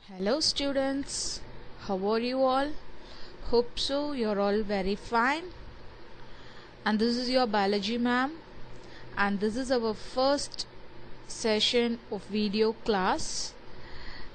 Hello students, how are you all? Hope so you're all very fine. And this is your biology ma'am, and this is our first session of video class.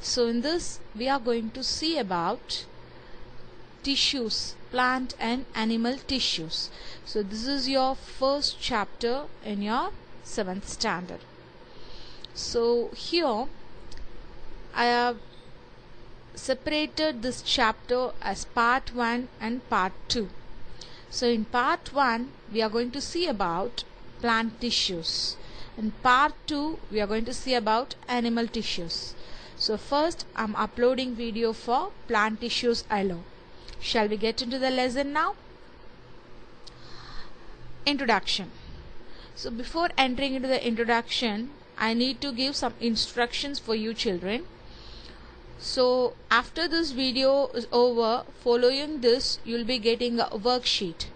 So in this we are going to see about tissues, plant and animal tissues. So this is your first chapter in your 7th standard. So here I have separated this chapter as part 1 and part 2. So in part 1 we are going to see about plant tissues. In part 2 we are going to see about animal tissues. So first I am uploading video for plant tissues alone. Shall we get into the lesson now? Introduction. So before entering into the introduction, I need to give some instructions for you children. So after this video is over, following this you will be getting a worksheet.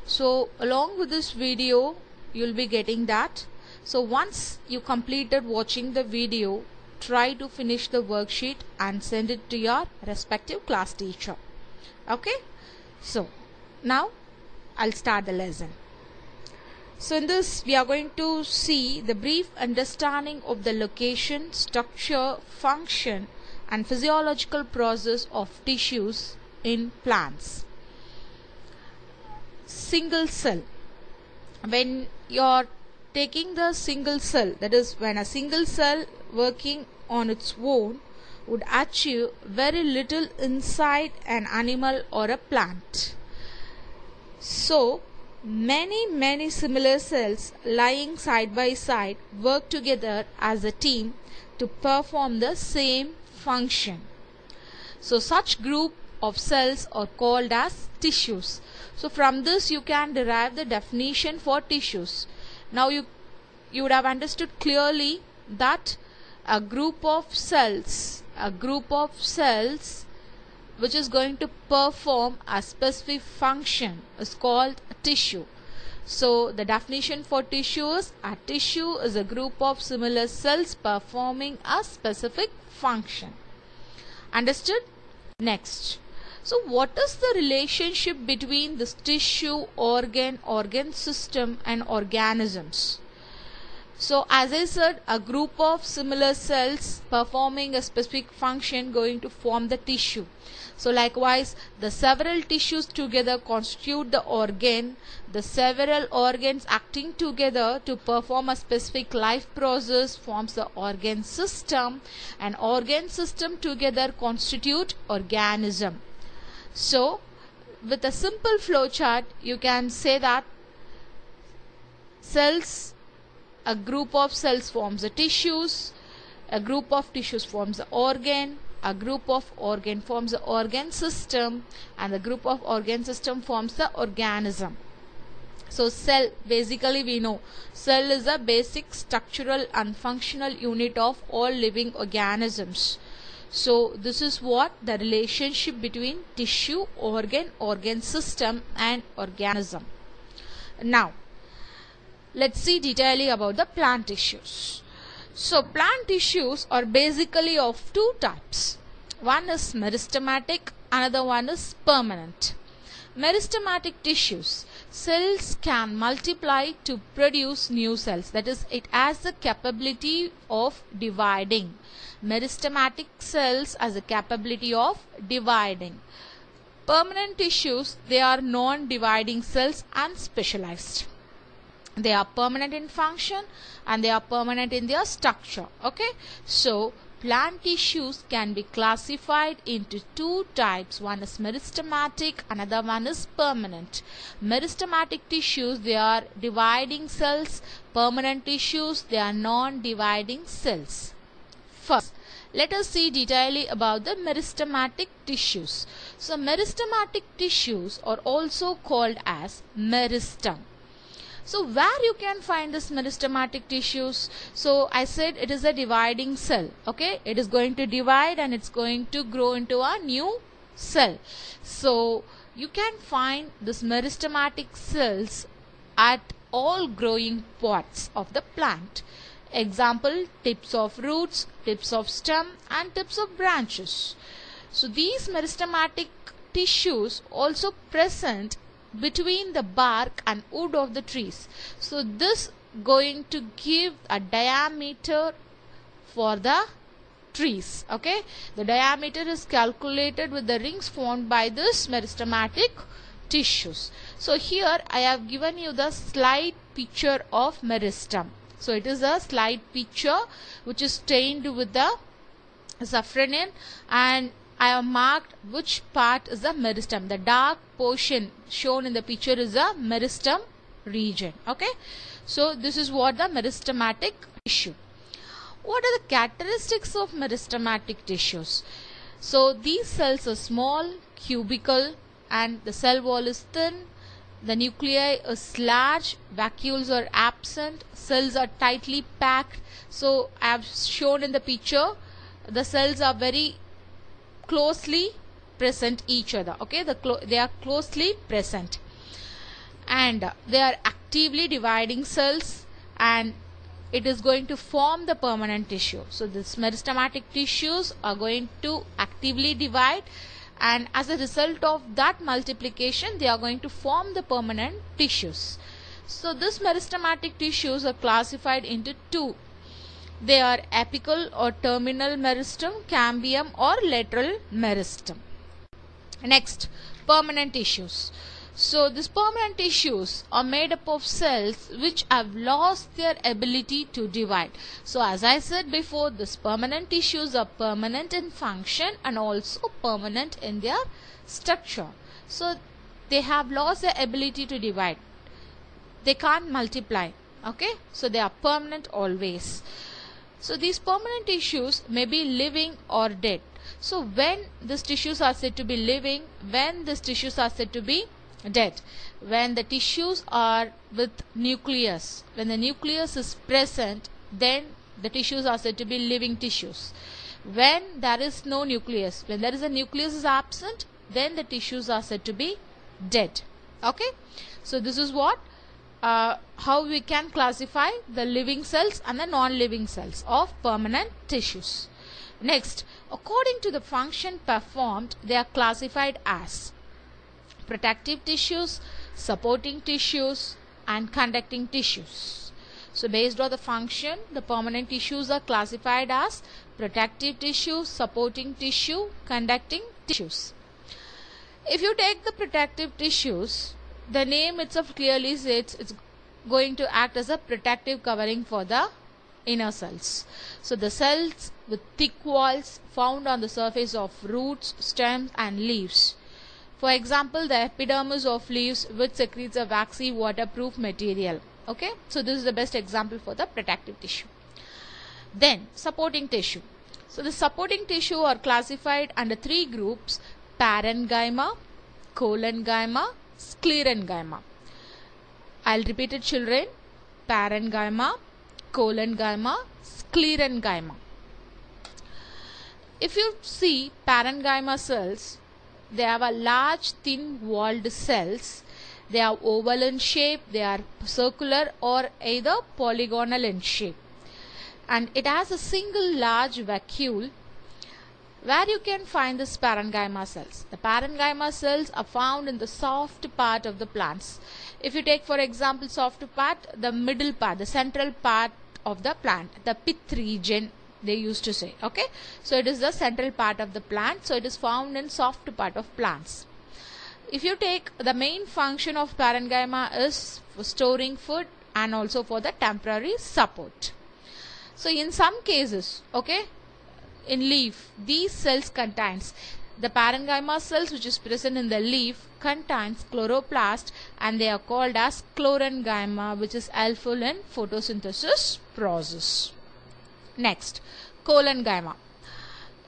So along with this video you will be getting that. So once you completed watching the video, try to finish the worksheet and send it to your respective class teacher. Okay, so now I'll start the lesson. So in this we are going to see the brief understanding of the location, structure, function and physiological process of tissues in plants. Single cell. When you are taking the single cell, that is when a single cell working on its own would achieve very little inside an animal or a plant. So many similar cells lying side by side work together as a team to perform the same function. So such group of cells are called as tissues. So from this you can derive the definition for tissues. Now you would have understood clearly that a group of cells which is going to perform a specific function is called a tissue. So the definition for tissue is a tissue is a group of similar cells performing a specific function. Understood? Next. So what is the relationship between this tissue, organ system and organisms? So as I said, a group of similar cells performing a specific function going to form the tissue. So likewise the several tissues together constitute the organ. The several organs acting together to perform a specific life process forms the organ system, and organ system together constitute organism. So with a simple flow chart you can say that cells, a group of cells forms the tissues, a group of tissues forms the organ, a group of organ forms the organ system, and a group of organ system forms the organism. So cell, basically we know cell is a basic structural and functional unit of all living organisms. So this is what the relationship between tissue, organ system and organism. Now let's see detailing about the plant tissues. So plant tissues are basically of two types. One is meristematic, another one is permanent. Meristematic tissues, cells can multiply to produce new cells, that is it has the capability of dividing. Meristematic cells has the capability of dividing. Permanent tissues, they are non-dividing cells and specialized. They are permanent in function and they are permanent in their structure. Okay, so plant tissues can be classified into two types. One is meristematic, another one is permanent. Meristematic tissues, they are dividing cells. Permanent tissues, they are non-dividing cells. First, let us see detailing about the meristematic tissues. So meristematic tissues are also called as meristem. So where you can find this meristematic tissues? So I said it is a dividing cell. Okay, it is going to divide and it's going to grow into a new cell. So you can find this meristematic cells at all growing parts of the plant. Example, tips of roots, tips of stem and tips of branches. So these meristematic tissues also present between the bark and wood of the trees. So this going to give a diameter for the trees. Okay, the diameter is calculated with the rings formed by this meristematic tissues. So here I have given you the slide picture of meristem. So it is a slide picture which is stained with the safranin, and I have marked which part is the meristem. The dark portion shown in the picture is the meristem region. Okay, so this is what the meristematic tissue. What are the characteristics of meristematic tissues? So these cells are small, cubical, and the cell wall is thin. The nuclei is large, vacuoles are absent, cells are tightly packed. So I have shown in the picture, the cells are very closely present each other. Okay, they are closely present, and they are actively dividing cells, and it is going to form the permanent tissue. So these meristematic tissues are going to actively divide, and as a result of that multiplication they are going to form the permanent tissues. So these meristematic tissues are classified into two. They are apical or terminal meristem, cambium or lateral meristem. Next, permanent tissues. So these permanent tissues are made up of cells which have lost their ability to divide. So as I said before, these permanent tissues are permanent in function and also permanent in their structure. So they have lost their ability to divide. They can't multiply. Okay, so they are permanent always. So these permanent tissues may be living or dead. So when these tissues are said to be living, when these tissues are said to be dead? When the tissues are with nucleus. When the nucleus is present, then the tissues are said to be living tissues. When there is no nucleus, when there is a nucleus is absent, then the tissues are said to be dead. Okay, so this is what how we can classify the living cells and the non-living cells of permanent tissues. Next, according to the function performed, they are classified as protective tissues, supporting tissues and conducting tissues. So based on the function, the permanent tissues are classified as protective tissue, supporting tissue, conducting tissues. If you take the protective tissues, the name itself clearly says it's going to act as a protective covering for the inner cells. So the cells with thick walls found on the surface of roots, stems and leaves. For example, the epidermis of leaves, which secretes a waxy waterproof material. Okay, so this is the best example for the protective tissue. Then supporting tissue. So the supporting tissue are classified under three groups: parenchyma, collenchyma, sclerenchyma. I'll repeat it, children: parenchyma, collenchyma, sclerenchyma. If you see parenchyma cells, they have a large thin walled cells. They are oval in shape, they are circular or either polygonal in shape, and it has a single large vacuole where you can find this parenchyma cells. The parenchyma cells are found in the soft part of the plants. If you take for example soft part, the middle part, the central part of the plant, the pith region they used to say. Okay, so it is the central part of the plant, so it is found in soft part of plants. If you take, the main function of parenchyma is for storing food and also for the temporary support. So in some cases, okay, in leaf, these cells contains the parenchyma cells which is present in the leaf contains chloroplast, and they are called as sclerenchyma, which is helpful in photosynthesis process. Next, collenchyma.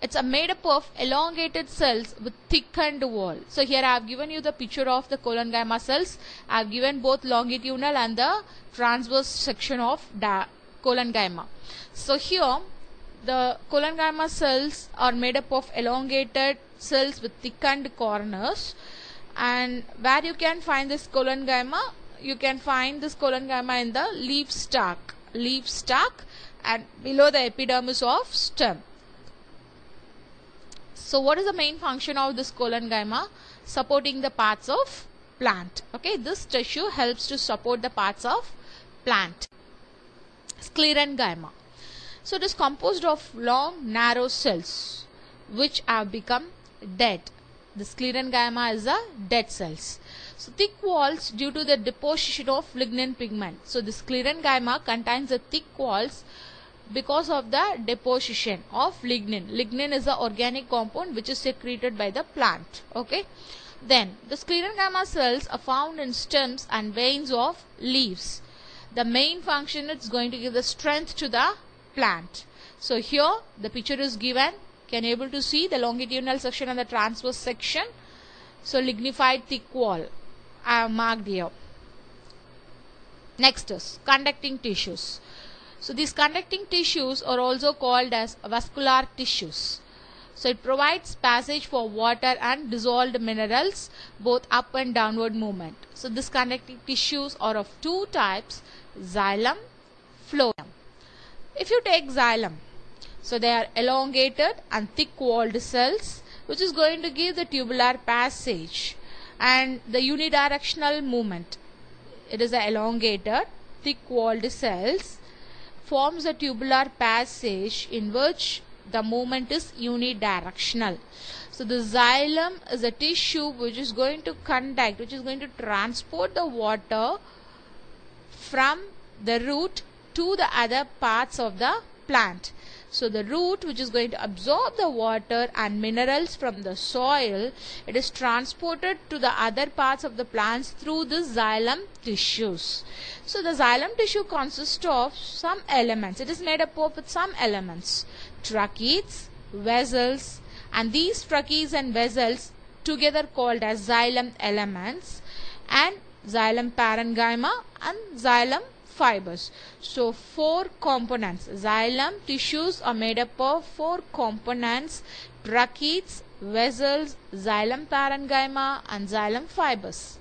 It's made up of elongated cells with thickened wall. So here I have given you the picture of the collenchyma cells. I have given both longitudinal and the transverse section of the collenchyma. So here the collenchyma cells are made up of elongated cells with thickened corners, and where you can find this collenchyma, you can find this collenchyma in the leaf stalk and below the epidermis of stem. So what is the main function of this collenchyma? Supporting the parts of plant. Okay, this tissue helps to support the parts of plant. Sclerenchyma. So it is composed of long narrow cells which have become dead. The sclerenchyma is the dead cells. So thick walls due to the deposition of lignin pigment. So the sclerenchyma contains the thick walls because of the deposition of lignin. Lignin is the organic compound which is secreted by the plant. Okay. Then the sclerenchyma cells are found in stems and veins of leaves. The main function is going to give the strength to the plant. So here the picture is given. Can you able to see the longitudinal section and the transverse section? So lignified thick wall I have marked here. Next is conducting tissues. So these conducting tissues are also called as vascular tissues. So it provides passage for water and dissolved minerals, both up and downward movement. So these conducting tissues are of two types, xylem, phloem. If you take xylem, so they are elongated and thick walled cells which is going to give the tubular passage and the unidirectional movement. It is the elongated thick walled cells forms a tubular passage in which the movement is unidirectional. So the xylem is a tissue which is going to conduct, which is going to transport the water from the root to the other parts of the plant. So the root, which is going to absorb the water and minerals from the soil, it is transported to the other parts of the plants through the xylem tissues. So the xylem tissue consists of some elements. It is made up of some elements, tracheids, vessels, and these tracheids and vessels together called as xylem elements, and xylem parenchyma and xylem fibers. So four components. Xylem tissues are made up of four components: tracheids, vessels, xylem parenchyma and xylem fibers.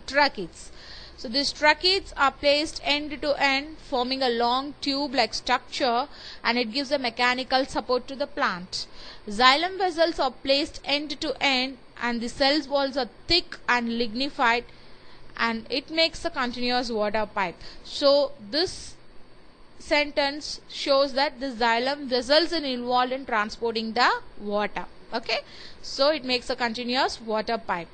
Tracheids. So these tracheids are placed end to end, forming a long tube like structure, and it gives a mechanical support to the plant. Xylem vessels are placed end to end and the cell walls are thick and lignified, and it makes a continuous water pipe. So this sentence shows that the xylem vessels are involved in transporting the water. Okay, so it makes a continuous water pipe.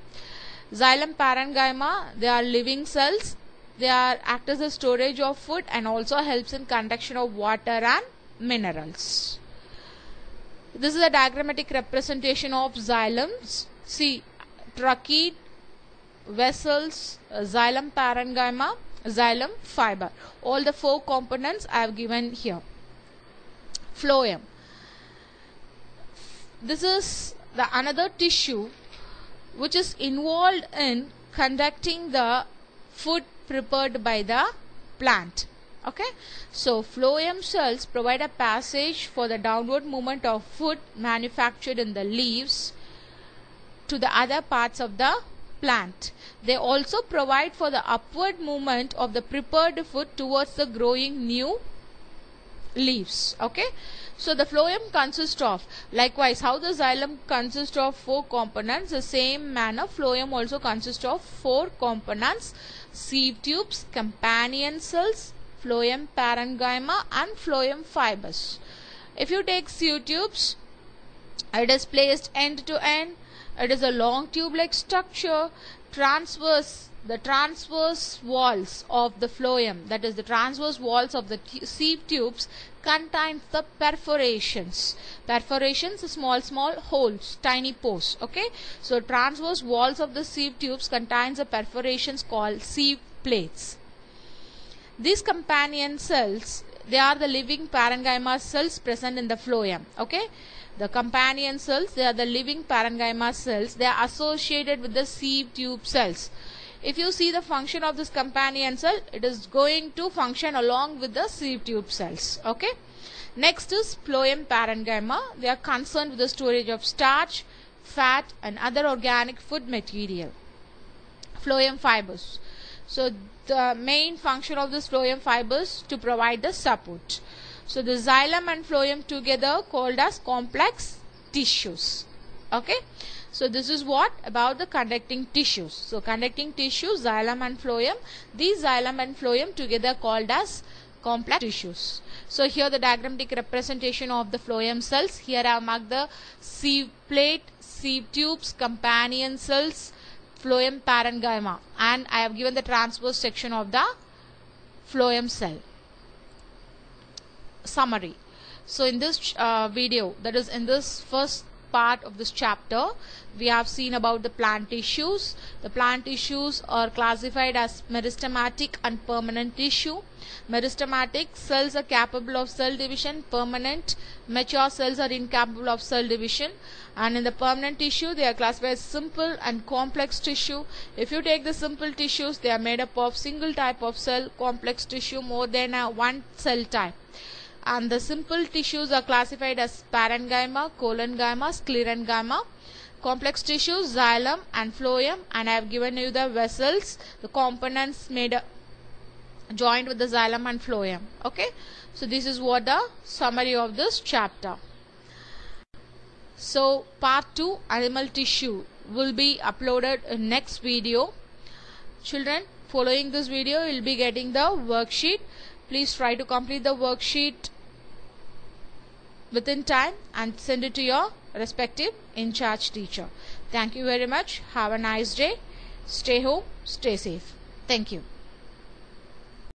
Xylem parenchyma, they are living cells. They are act as a storage of food and also helps in conduction of water and minerals. This is a diagrammatic representation of xylems. See, tracheid, vessels, xylem parenchyma, xylem fiber. All the four components I have given here. Phloem. This is the another tissue which is involved in conducting the food prepared by the plant. Okay, so phloem cells provide a passage for the downward movement of food manufactured in the leaves to the other parts of the plant. They also provide for the upward movement of the prepared food towards the growing new leaves. Okay, so the phloem consists of, likewise how the xylem consists of four components, the same manner phloem also consists of four components: sieve tubes, companion cells, phloem parenchyma and phloem fibers. If you take sieve tubes, it is placed end to end. It is a long tube like structure. The transverse walls of the phloem, that is the transverse walls of the sieve tubes, contains the perforations. Perforations are small holes, tiny pores. Okay, so transverse walls of the sieve tubes contains the perforations called sieve plates. These companion cells, they are the living parenchyma cells present in the phloem. Okay, the companion cells, they are the living parenchyma cells. They are associated with the sieve tube cells. If you see the function of this companion cell, it is going to function along with the sieve tube cells. Okay. Next is phloem parenchyma. They are concerned with the storage of starch, fat and other organic food material. Phloem fibers. So the main function of this phloem fibers to provide the support. So the xylem and phloem together called as complex tissues. Okay. So this is what about the conducting tissues. So conducting tissues, xylem and phloem. These xylem and phloem together called as complex tissues. So here the diagrammatic representation of the phloem cells. Here I have marked the sieve plate, sieve tubes, companion cells, phloem parenchyma, and I have given the transverse section of the phloem cell. Summary. So in this video, that is in this first part of this chapter, we have seen about the plant tissues. The plant tissues are classified as meristematic and permanent tissue. Meristematic cells are capable of cell division. Permanent mature cells are incapable of cell division. And in the permanent tissue, they are classified as simple and complex tissue. If you take the simple tissues, they are made up of single type of cell. Complex tissue more than one cell type. And the simple tissues are classified as parenchyma, collenchyma, sclerenchyma. Complex tissues, xylem and phloem, and I have given you the vessels, the components made joined with the xylem and phloem. Okay, so this is what the summary of this chapter. So part 2, animal tissue, will be uploaded in next video. Children, following this video, you will be getting the worksheet. Please try to complete the worksheet within time and send it to your respective in charge teacher. Thank you very much. Have a nice day. Stay home, stay safe. Thank you.